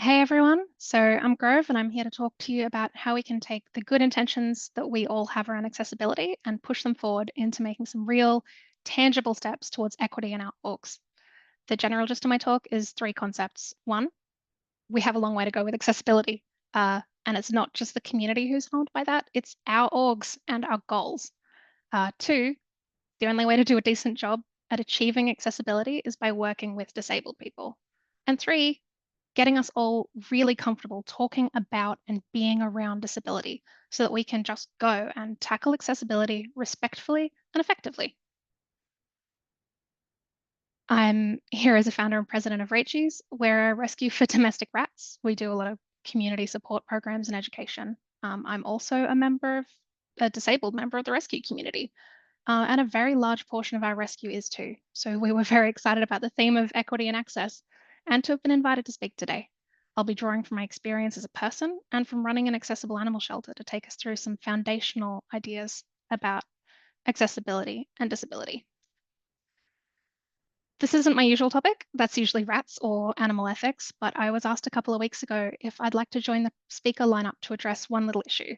Hey everyone, so I'm Grove and I'm here to talk to you about how we can take the good intentions that we all have around accessibility and push them forward into making some real, tangible steps towards equity in our orgs. The general gist of my talk is three concepts. One, we have a long way to go with accessibility, and it's not just the community who's harmed by that, it's our orgs and our goals. Two, the only way to do a decent job at achieving accessibility is by working with disabled people. And three, getting us all really comfortable talking about and being around disability so that we can just go and tackle accessibility respectfully and effectively. I'm here as a founder and president of Rachel's. We're a rescue for domestic rats. We do a lot of community support programs and education. I'm also a disabled member of the rescue community. And a very large portion of our rescue is too. So we were very excited about the theme of equity and access and to have been invited to speak today. I'll be drawing from my experience as a person and from running an accessible animal shelter to take us through some foundational ideas about accessibility and disability. This isn't my usual topic. That's usually rats or animal ethics, but I was asked a couple of weeks ago if I'd like to join the speaker lineup to address one little issue.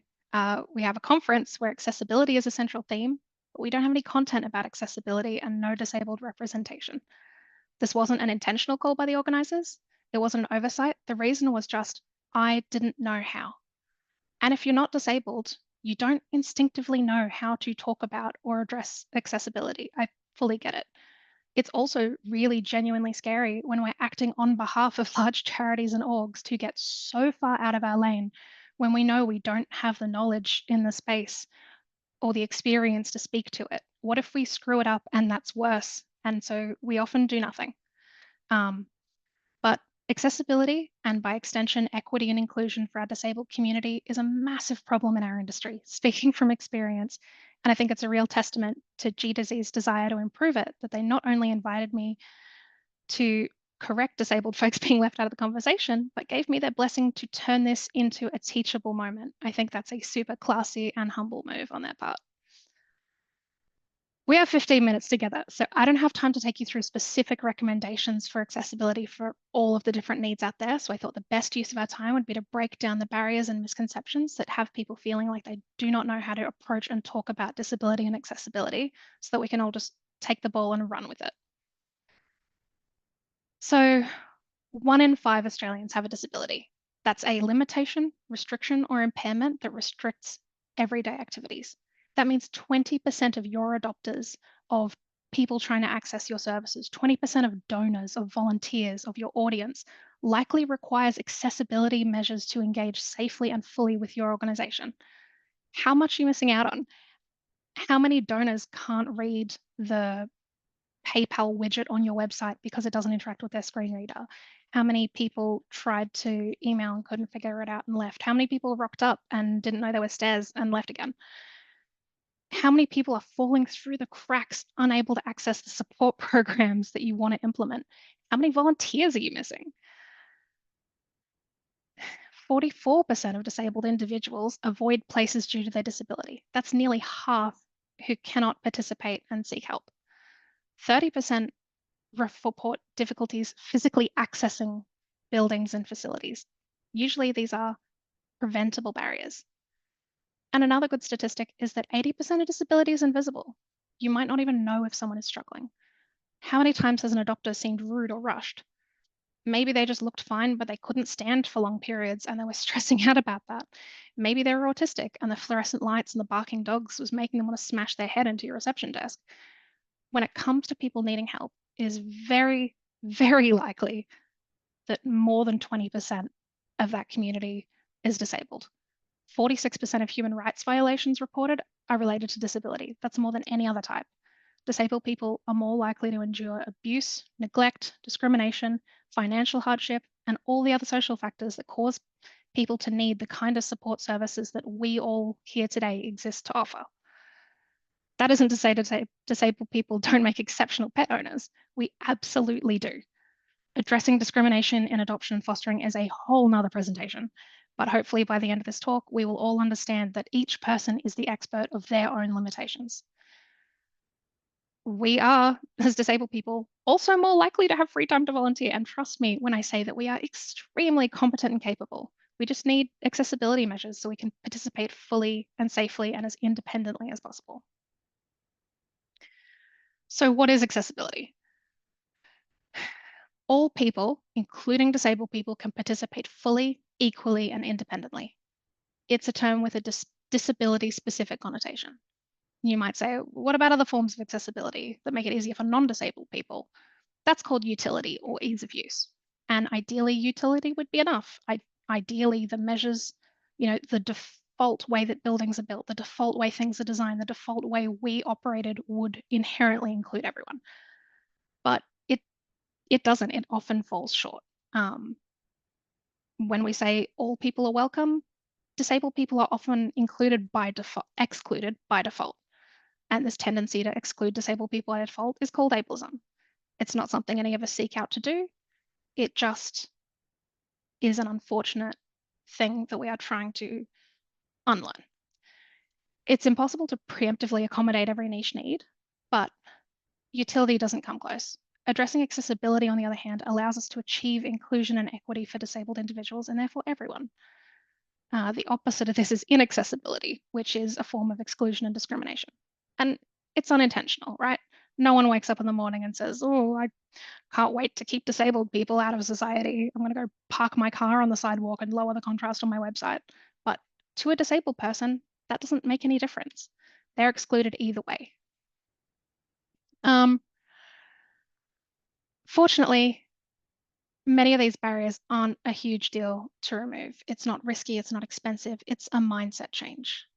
We have a conference where accessibility is a central theme, but we don't have any content about accessibility and no disabled representation. This wasn't an intentional call by the organizers. It wasn't an oversight. The reason was just, I didn't know how. And if you're not disabled, you don't instinctively know how to talk about or address accessibility. I fully get it. It's also really genuinely scary when we're acting on behalf of large charities and orgs to get so far out of our lane when we know we don't have the knowledge in the space or the experience to speak to it. What if we screw it up and that's worse? And so we often do nothing. Um, but accessibility and by extension, equity and inclusion for our disabled community is a massive problem in our industry, speaking from experience. And I think it's a real testament to G2Z's desire to improve it that they not only invited me to correct disabled folks being left out of the conversation, but gave me their blessing to turn this into a teachable moment. I think that's a super classy and humble move on their part. We have 15 minutes together, so I don't have time to take you through specific recommendations for accessibility for all of the different needs out there. So I thought the best use of our time would be to break down the barriers and misconceptions that have people feeling like they do not know how to approach and talk about disability and accessibility so that we can all just take the ball and run with it. So 1 in 5 Australians have a disability. That's a limitation, restriction, or impairment that restricts everyday activities. That means 20% of your adopters, of people trying to access your services, 20% of donors, of volunteers, of your audience, likely requires accessibility measures to engage safely and fully with your organization. How much are you missing out on? How many donors can't read the PayPal widget on your website because it doesn't interact with their screen reader? How many people tried to email and couldn't figure it out and left? How many people rocked up and didn't know there were stairs and left again? How many people are falling through the cracks, unable to access the support programs that you want to implement? How many volunteers are you missing? 44% of disabled individuals avoid places due to their disability. That's nearly half who cannot participate and seek help. 30% report difficulties physically accessing buildings and facilities. Usually these are preventable barriers. And another good statistic is that 80% of disability is invisible. You might not even know if someone is struggling. How many times has an adopter seemed rude or rushed? Maybe they just looked fine, but they couldn't stand for long periods and they were stressing out about that. Maybe they were autistic and the fluorescent lights and the barking dogs was making them want to smash their head into your reception desk. When it comes to people needing help, it is very, very likely that more than 20% of that community is disabled. 46% of human rights violations reported are related to disability. That's more than any other type. Disabled people are more likely to endure abuse, neglect, discrimination, financial hardship, and all the other social factors that cause people to need the kind of support services that we all here today exist to offer. That isn't to say disabled people don't make exceptional pet owners. We absolutely do. Addressing discrimination in adoption and fostering is a whole nother presentation. But hopefully by the end of this talk, we will all understand that each person is the expert of their own limitations. We are, as disabled people, also more likely to have free time to volunteer. And trust me when I say that we are extremely competent and capable. We just need accessibility measures so we can participate fully and safely and as independently as possible. So, what is accessibility? All people, including disabled people, can participate fully, equally, and independently. It's a term with a disability-specific connotation. You might say, what about other forms of accessibility that make it easier for non-disabled people? That's called utility or ease of use. And ideally, utility would be enough. Ideally, the measures, the default way that buildings are built, the default way things are designed, the default way we operated would inherently include everyone. But it doesn't. It often falls short. When we say all people are welcome, disabled people are often included by default, excluded by default. And this tendency to exclude disabled people by default is called ableism. It's not something any of us seek out to do. It just is an unfortunate thing that we are trying to unlearn. It's impossible to preemptively accommodate every niche need, but utility doesn't come close. Addressing accessibility, on the other hand, allows us to achieve inclusion and equity for disabled individuals and therefore everyone. The opposite of this is inaccessibility, which is a form of exclusion and discrimination. And it's unintentional, right? No one wakes up in the morning and says, oh, I can't wait to keep disabled people out of society. I'm going to go park my car on the sidewalk and lower the contrast on my website. But to a disabled person, that doesn't make any difference. They're excluded either way. Fortunately, many of these barriers aren't a huge deal to remove. It's not risky, it's not expensive, it's a mindset change.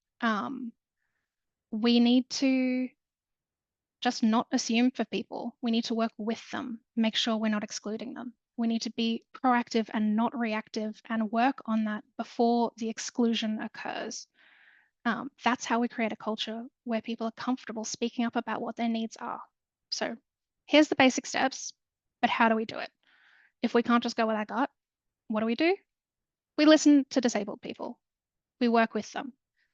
We need to just not assume for people. We need to work with them, make sure we're not excluding them. We need to be proactive and not reactive and work on that before the exclusion occurs. That's how we create a culture where people are comfortable speaking up about what their needs are. So here's the basic steps, but how do we do it? If we can't just go with our gut, what do? We listen to disabled people. We work with them.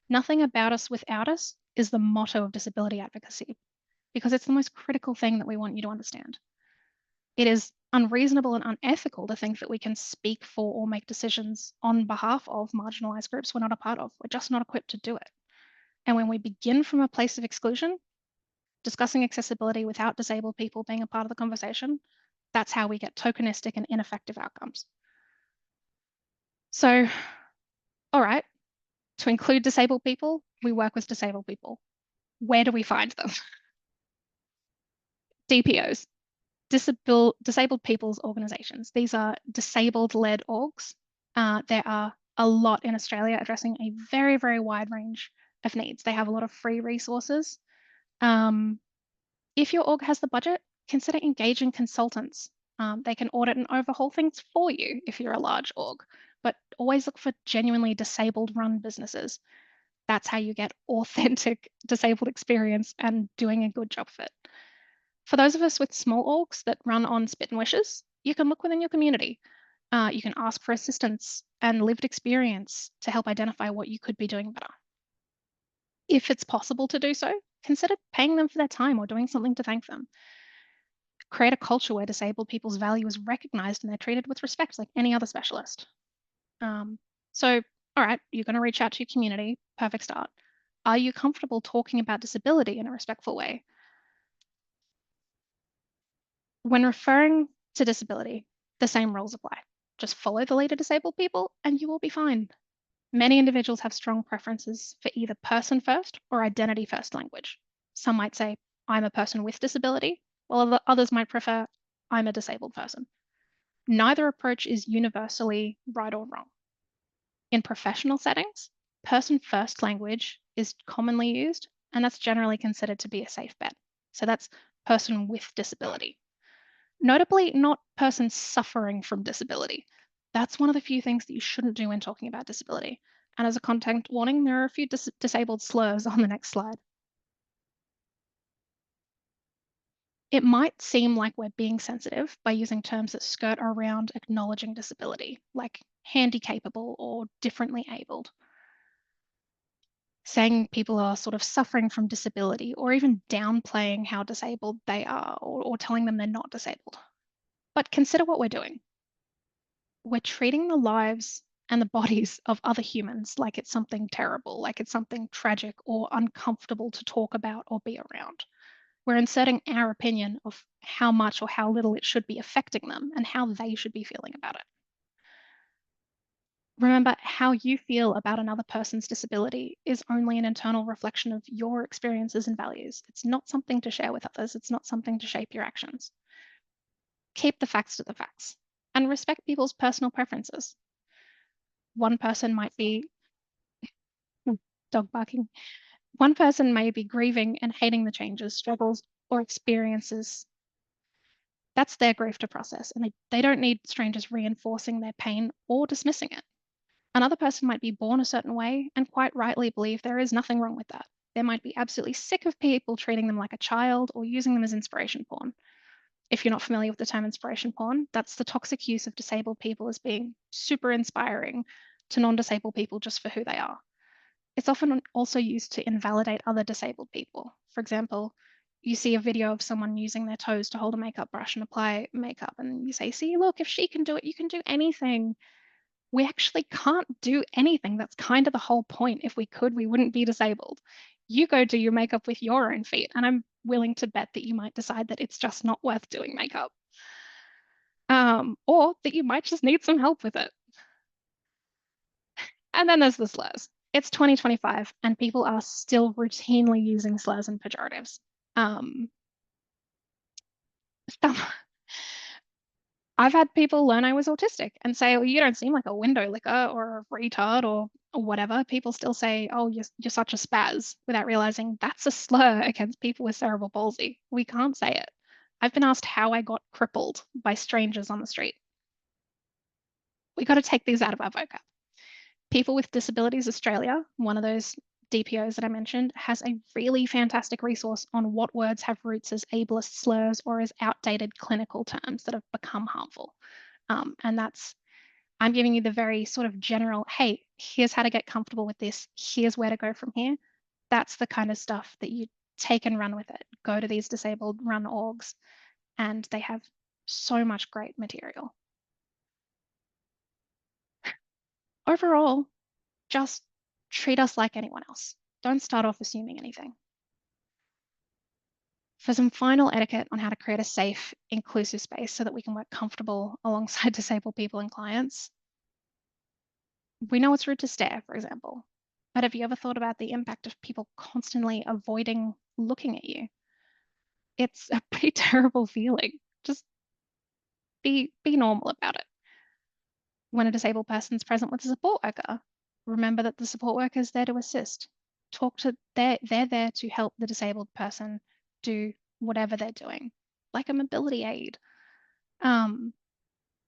Nothing about us without us is the motto of disability advocacy, because it's the most critical thing that we want you to understand. It is unreasonable and unethical to think that we can speak for or make decisions on behalf of marginalized groups we're not a part of. We're just not equipped to do it. And when we begin from a place of exclusion, discussing accessibility without disabled people being a part of the conversation, that's how we get tokenistic and ineffective outcomes. So, all right, to include disabled people, we work with disabled people. Where do we find them? DPOs, disabled people's organizations. These are disabled-led orgs. There are a lot in Australia addressing a very, very wide range of needs. They have a lot of free resources. If your org has the budget, consider engaging consultants. They can audit and overhaul things for you if you're a large org, but always look for genuinely disabled-run businesses. That's how you get authentic disabled experience and doing a good job of it. For those of us with small orgs that run on spit and wishes, you can look within your community. You can ask for assistance and lived experience to help identify what you could be doing better. If it's possible to do so, consider paying them for their time or doing something to thank them. Create a culture where disabled people's value is recognized and they're treated with respect like any other specialist. So, all right, you're going to reach out to your community. Perfect start. Are you comfortable talking about disability in a respectful way? When referring to disability, the same rules apply. Just follow the lead of disabled people and you will be fine. Many individuals have strong preferences for either person first or identity first language. Some might say, I'm a person with disability, while others might prefer, I'm a disabled person. Neither approach is universally right or wrong. In professional settings, person first language is commonly used, and that's generally considered to be a safe bet. So that's person with disability. Notably, not person suffering from disability. That's one of the few things that you shouldn't do when talking about disability. And as a content warning, there are a few disabled slurs on the next slide. It might seem like we're being sensitive by using terms that skirt around acknowledging disability, like handy capable or differently abled. saying people are sort of suffering from disability, or even downplaying how disabled they are, or telling them they're not disabled. But consider what we're doing. We're treating the lives and the bodies of other humans like it's something terrible, like it's something tragic or uncomfortable to talk about or be around. We're inserting our opinion of how much or how little it should be affecting them and how they should be feeling about it. Remember, how you feel about another person's disability is only an internal reflection of your experiences and values. It's not something to share with others. It's not something to shape your actions. Keep the facts to the facts and respect people's personal preferences. One person might be dog barking. One person may be grieving and hating the changes, struggles, or experiences. That's their grief to process, and they don't need strangers reinforcing their pain or dismissing it. Another person might be born a certain way and quite rightly believe there is nothing wrong with that. They might be absolutely sick of people treating them like a child or using them as inspiration porn. If you're not familiar with the term inspiration porn, that's the toxic use of disabled people as being super inspiring to non-disabled people just for who they are. It's often also used to invalidate other disabled people. For example, you see a video of someone using their toes to hold a makeup brush and apply makeup, and you say, see, look, if she can do it, you can do anything. We actually can't do anything. That's kind of the whole point. If we could, we wouldn't be disabled. You go do your makeup with your own feet, and I'm willing to bet that you might decide that it's just not worth doing makeup, or that you might just need some help with it. And then there's the slurs. It's 2025, and people are still routinely using slurs and pejoratives. Um, some, I've had people learn I was autistic and say, "Well, you don't seem like a window licker or a retard or whatever." People still say, "Oh, you're such a spaz," without realizing that's a slur against people with cerebral palsy. We can't say it. I've been asked how I got crippled by strangers on the street. We got to take these out of our vocab. People with Disabilities Australia, one of those DPOs that I mentioned, has a really fantastic resource on what words have roots as ableist slurs or as outdated clinical terms that have become harmful. And I'm giving you the very sort of general, hey, here's how to get comfortable with this. Here's where to go from here. That's the kind of stuff that you take and run with it. Go to these disabled run orgs, and they have so much great material. Overall, just treat us like anyone else. Don't start off assuming anything. For some final etiquette on how to create a safe, inclusive space so that we can work comfortable alongside disabled people and clients, we know it's rude to stare, for example, but have you ever thought about the impact of people constantly avoiding looking at you? It's a pretty terrible feeling. Just be normal about it. When a disabled person's present with a support worker, remember that the support worker is there to assist. They're there to help the disabled person do whatever they're doing, like a mobility aid. Um,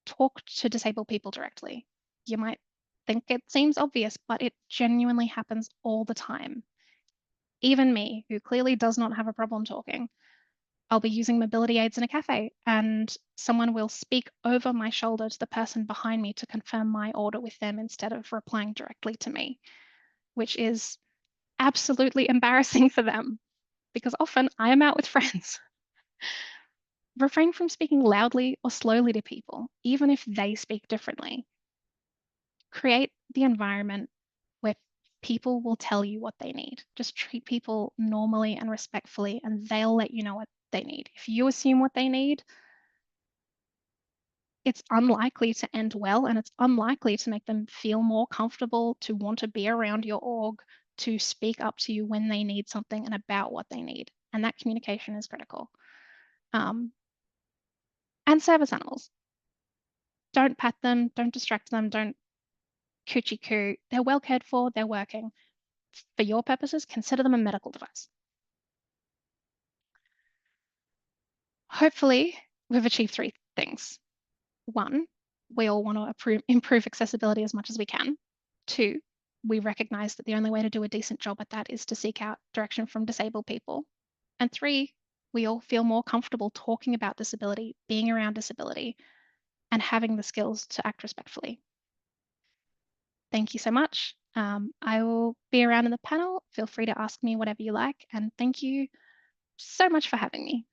Talk to disabled people directly. You might think it seems obvious, but it genuinely happens all the time. Even me, who clearly does not have a problem talking, I'll be using mobility aids in a cafe, and someone will speak over my shoulder to the person behind me to confirm my order with them instead of replying directly to me, which is absolutely embarrassing for them because often I am out with friends. Refrain from speaking loudly or slowly to people, even if they speak differently. Create the environment where people will tell you what they need. Just treat people normally and respectfully, and they'll let you know what they need. If you assume what they need, it's unlikely to end well, and it's unlikely to make them feel more comfortable to want to be around your org, to speak up to you when they need something and about what they need. And that communication is critical. And service animals. Don't pat them, don't distract them, don't coochie coo. They're well cared for, they're working. For your purposes, consider them a medical device. Hopefully, we've achieved three things. One, we all want to improve accessibility as much as we can. Two, we recognize that the only way to do a decent job at that is to seek out direction from disabled people. And three, we all feel more comfortable talking about disability, being around disability, and having the skills to act respectfully. Thank you so much. I will be around in the panel. Feel free to ask me whatever you like. And thank you so much for having me.